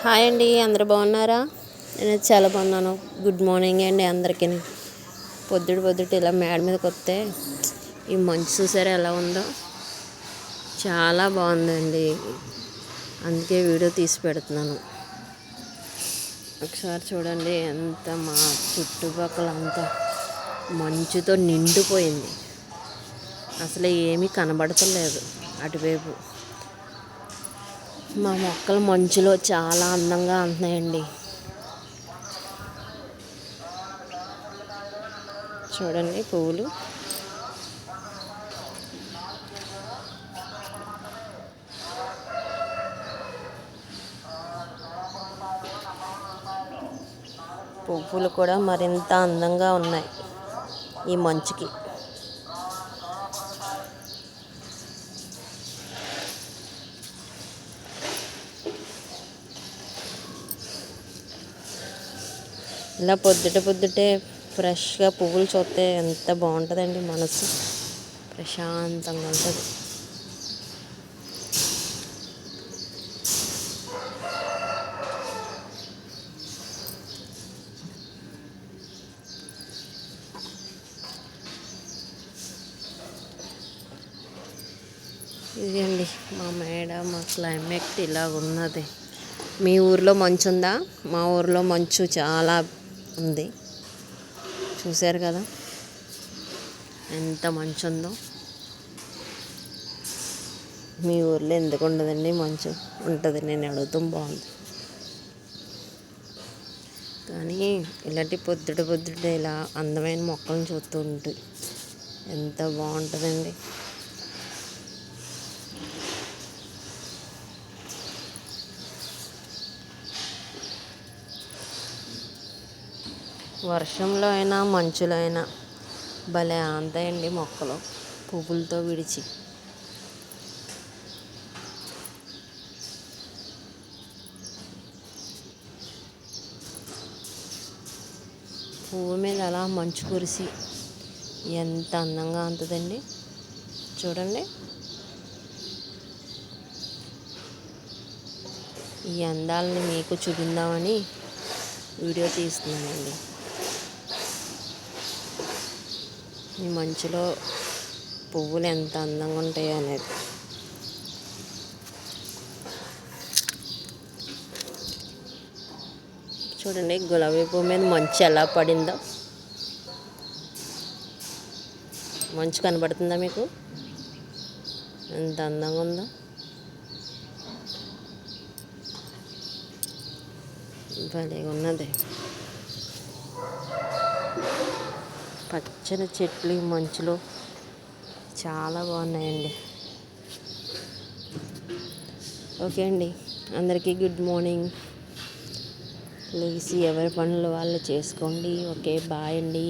Hi అండి, అందరూ బాగున్నారా? నేను చాలా బాగున్నాను. గుడ్ మార్నింగ్ అండి అందరికీ. పొద్దుట ఇలా మేడ మీదకి వస్తే ఈ మంచు చూసారా ఎలా ఉందో, చాలా బాగుందండి. అందుకే వీడియో తీసి పెడుతున్నాను. ఒకసారి చూడండి, ఎంత మా చుట్టుపక్కల అంతా మంచుతో నిండిపోయింది. అసలు ఏమీ కనబడతలేదు అటువైపు. మా మొక్కలు మంచులో చాలా అందంగా ఉంటున్నాయండి. చూడండి పువ్వులు. పువ్వులు కూడా మరింత అందంగా ఉన్నాయి ఈ మంచుకి. ఇలా పొద్దుటే ఫ్రెష్గా పువ్వులు చూస్తే ఎంత బాగుంటుందండి. మనసు ప్రశాంతంగా ఉంటుంది. ఇదండి మా మేడ, మా క్లైమేట్ ఇలా ఉన్నది. మీ ఊర్లో మంచు ఉందా? మా ఊర్లో మంచు చాలా ఉంది. చూశారు కదా ఎంత మంచు ఉందో. మీ ఊర్లో ఎందుకు ఉండదండి మంచు? ఉంటుంది, నేను అడుగుతాం బాగుంది. కానీ ఇలాంటి పొద్దుట ఇలా అందమైన మొక్కలను చూస్తూ ఉంటే ఎంత బాగుంటుందండి. వర్షంలో అయినా మంచులో అయినా భలే అంతాయండి మొక్కలు పువ్వులతో విడిచి. పువ్వు మీద అలా మంచు కురిసి ఎంత అందంగా ఉంటుందండి. చూడండి, ఈ అందాలని మీకు చూపిందామని వీడియో తీస్తున్నానండి. ఈ మంచులో పువ్వులు ఎంత అందంగా ఉంటాయో అనేది. చూడండి, గులాబీ పువ్వు మీద మంచు ఎలా పడిందో. మంచు కనబడుతుందా మీకు? ఎంత అందంగా ఉందో. భలే ఉన్నది. పచ్చని చెట్లు ఈ మంచులో చాలా బాగున్నాయండి. ఓకే అండి, అందరికీ గుడ్ మార్నింగ్. లేచి ఎవరి పనులు వాళ్ళు చేసుకోండి. ఓకే, బాయ్ అండి.